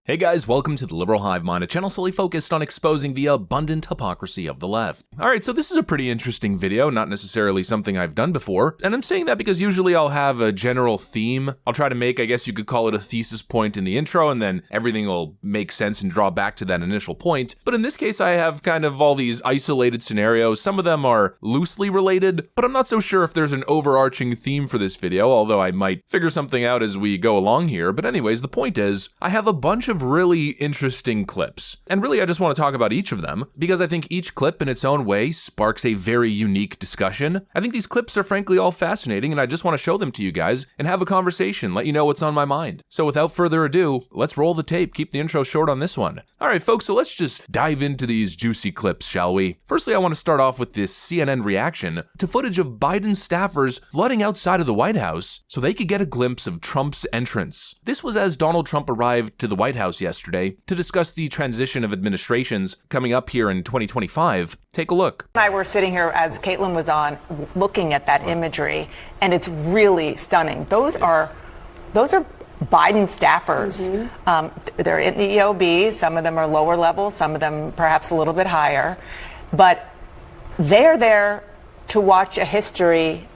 Hey guys, welcome to the Liberal Hive Mind, a channel solely focused on exposing the abundant hypocrisy of the left. Alright, so this is a pretty interesting video, not necessarily something I've done before, and I'm saying that because usually I'll have a general theme. I'll try to make, I guess you could call it a thesis point in the intro, and then everything will make sense and draw back to that initial point. But in this case, I have kind of all these isolated scenarios. Some of them are loosely related, but I'm not so sure if there's an overarching theme for this video, although I might figure something out as we go along here. But anyways, the point is, I have a bunch of really interesting clips. And really, I just want to talk about each of them because I think each clip in its own way sparks a very unique discussion. I think these clips are frankly all fascinating, and I just want to show them to you guys and have a conversation, let you know what's on my mind. So without further ado, let's roll the tape. Keep the intro short on this one. All right, folks, so let's just dive into these juicy clips, shall we? Firstly, I want to start off with this CNN reaction to footage of Biden staffers flooding outside of the White House so they could get a glimpse of Trump's entrance. This was as Donald Trump arrived to the White House yesterday to discuss the transition of administrations coming up here in 2025. Take a look. I were sitting here as Caitlin was on, looking at that imagery, and it's really stunning. Those are Biden staffers. They're in the EOB. Some of them are lower level, some of them perhaps a little bit higher, but they're there to watch a history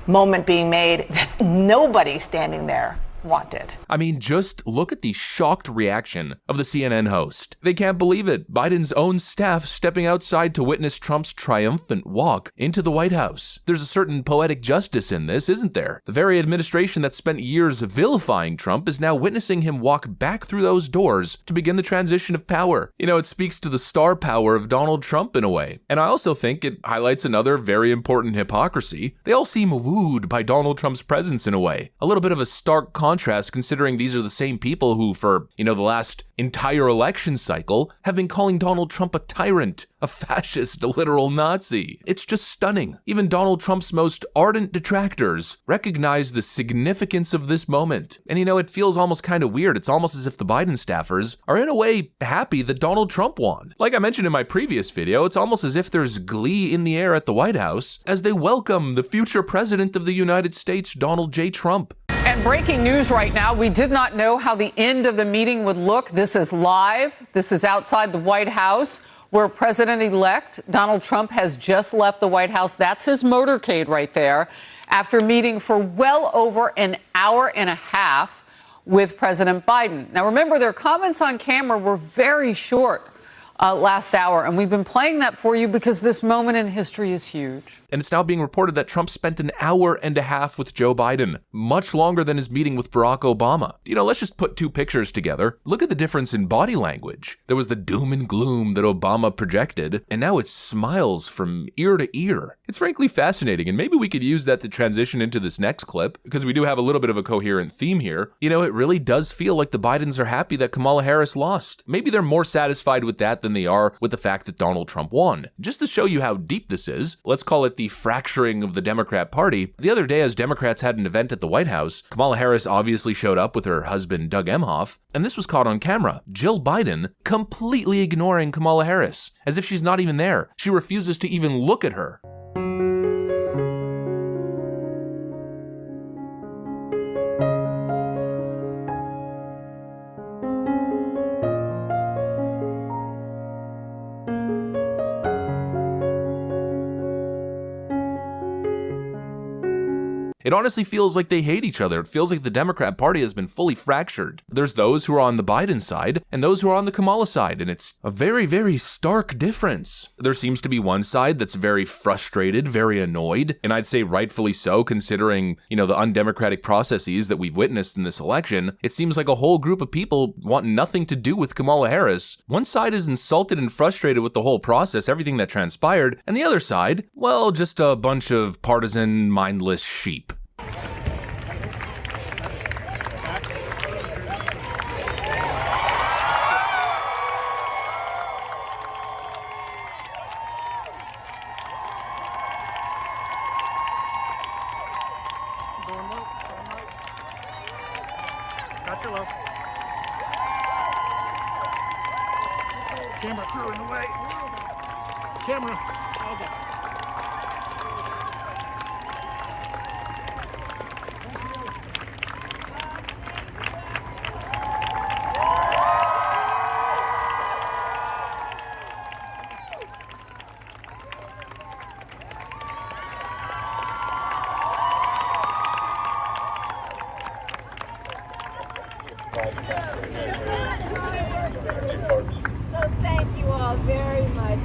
moment being made that nobody standing there wanted. I mean, just look at the shocked reaction of the CNN host. They can't believe it. Biden's own staff stepping outside to witness Trump's triumphant walk into the White House. There's a certain poetic justice in this, isn't there? The very administration that spent years vilifying Trump is now witnessing him walk back through those doors to begin the transition of power. You know, it speaks to the star power of Donald Trump in a way. And I also think it highlights another very important hypocrisy. They all seem wooed by Donald Trump's presence in a way. A little bit of a stark contrast considering these are the same people who, for, the last entire election cycle, have been calling Donald Trump a tyrant, a fascist, a literal Nazi. It's just stunning. Even Donald Trump's most ardent detractors recognize the significance of this moment. And it feels almost kind of weird. It's almost as if the Biden staffers are in a way happy that Donald Trump won. Like I mentioned in my previous video, it's almost as if there's glee in the air at the White House as they welcome the future president of the United States, Donald J. Trump. And breaking news right now, we did not know how the end of the meeting would look. This is live. This is outside the White House, where President-elect Donald Trump has just left the White House. That's his motorcade right there, after meeting for well over an hour and a half with President Biden. Now, remember, their comments on camera were very short last hour, and we've been playing that for you because this moment in history is huge. And it's now being reported that Trump spent an hour and a half with Joe Biden, much longer than his meeting with Barack Obama. Let's just put two pictures together. Look at the difference in body language. There was the doom and gloom that Obama projected, and now it's smiles from ear to ear. It's frankly fascinating, and maybe we could use that to transition into this next clip, because we do have a little bit of a coherent theme here. It really does feel like the Bidens are happy that Kamala Harris lost. Maybe they're more satisfied with that than they are with the fact that Donald Trump won. Just to show you how deep this is, let's call it the fracturing of the Democrat Party. The other day, as Democrats had an event at the White House, Kamala Harris obviously showed up with her husband, Doug Emhoff, and this was caught on camera. Jill Biden completely ignoring Kamala Harris, as if she's not even there. She refuses to even look at her. It honestly feels like they hate each other. It feels like the Democrat Party has been fully fractured. There's those who are on the Biden side and those who are on the Kamala side, and it's a very, very stark difference. There seems to be one side that's very frustrated, very annoyed, and I'd say rightfully so considering, the undemocratic processes that we've witnessed in this election. It seems like a whole group of people want nothing to do with Kamala Harris. One side is insulted and frustrated with the whole process, everything that transpired, and the other side, well, just a bunch of partisan, mindless sheep. Got your low. Camera crew in the way. Camera. Okay. So thank you all very much.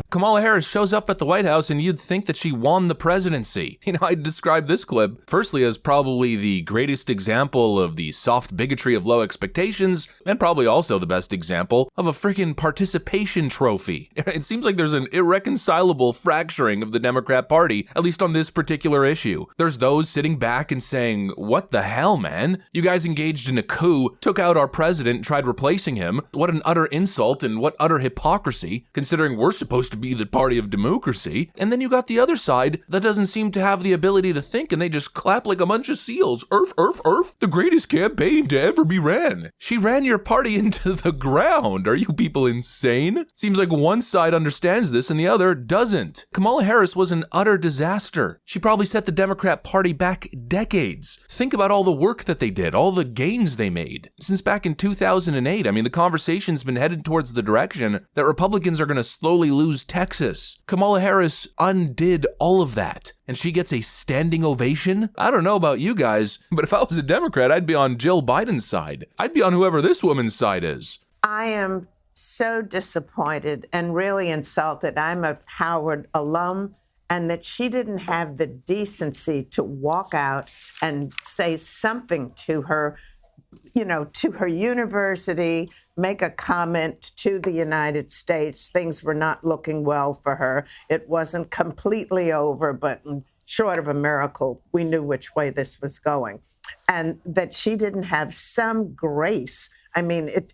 Kamala Harris shows up at the White House and you'd think that she won the presidency. You know, I'd describe this clip firstly as probably the greatest example of the soft bigotry of low expectations, and probably also the best example of a freaking participation trophy. It seems like there's an irreconcilable fracturing of the Democrat Party, at least on this particular issue. There's those sitting back and saying, what the hell, man? You guys engaged in a coup, took out our president, and tried replacing him. What an utter insult and what utter hypocrisy, considering we're supposed to be the party of democracy. And then you got the other side that doesn't seem to have the ability to think, and they just clap like a bunch of seals. Earth, the greatest campaign to ever be ran. She ran your party into the ground. Are you people insane? Seems like one side understands this and the other doesn't. Kamala Harris was an utter disaster. She probably set the Democrat Party back decades. Think about all the work that they did, all the gains they made. Since back in 2008, I mean, the conversation's been headed towards the direction that Republicans are going to slowly lose Texas. Kamala Harris undid all of that, and she gets a standing ovation? I don't know about you guys, but if I was a Democrat, I'd be on Jill Biden's side. I'd be on whoever this woman's side is. I am so disappointed and really insulted. I'm a Howard alum, and that she didn't have the decency to walk out and say something to her, you know, to her university, make a comment to the United States. Things were not looking well for her. It wasn't completely over, but short of a miracle, we knew which way this was going. And that she didn't have some grace. I mean, it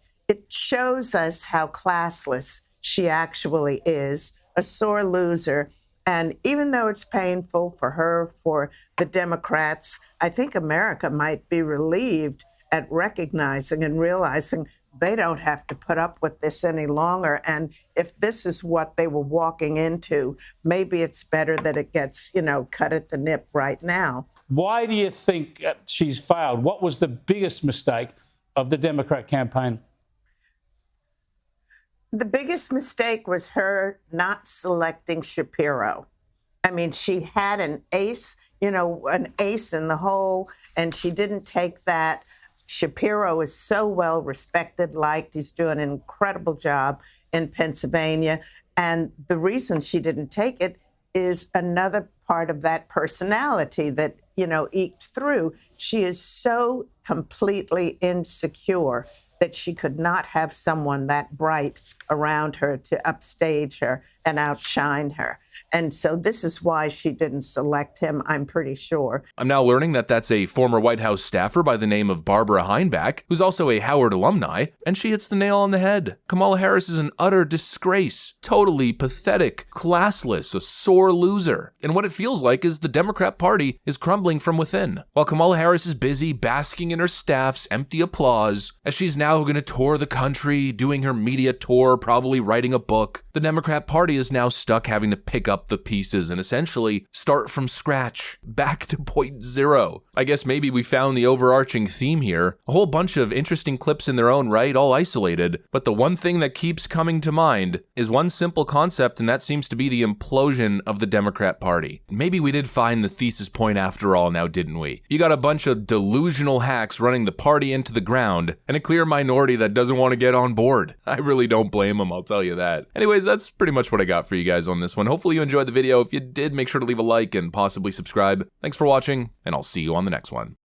shows us how classless she actually is, a sore loser. And even though it's painful for her, for the Democrats, I think America might be relieved at recognizing and realizing they don't have to put up with this any longer. And if this is what they were walking into, maybe it's better that it gets, you know, cut at the nip right now. Why do you think she's failed? What was the biggest mistake of the Democrat campaign? The biggest mistake was her not selecting Shapiro. I mean, she had an ace in the hole, and she didn't take that. Shapiro is so well respected, liked. He's doing an incredible job in Pennsylvania. And the reason she didn't take it is another part of that personality that, you know, eked through. She is so completely insecure that she could not have someone that bright around her to upstage her and outshine her. And so this is why she didn't select him, I'm pretty sure. I'm now learning that that's a former White House staffer by the name of Barbara Heinbach, who's also a Howard alumni, and she hits the nail on the head. Kamala Harris is an utter disgrace, totally pathetic, classless, a sore loser. And what it feels like is the Democrat Party is crumbling from within. While Kamala Harris is busy basking in her staff's empty applause, as she's now going to tour the country, doing her media tour, probably writing a book, the Democrat Party is now stuck having to pick up the pieces and essentially start from scratch, back to point zero. I guess maybe we found the overarching theme here. A whole bunch of interesting clips in their own right, all isolated, but the one thing that keeps coming to mind is one simple concept, and that seems to be the implosion of the Democrat Party. Maybe we did find the thesis point after all now, didn't we? You got a bunch of delusional hacks running the party into the ground, and a clear minority that doesn't want to get on board. I really don't blame them, I'll tell you that. Anyways, that's pretty much what I got for you guys on this one. Hopefully you enjoyed the video. If you did, make sure to leave a like and possibly subscribe. Thanks for watching, and I'll see you on the next one.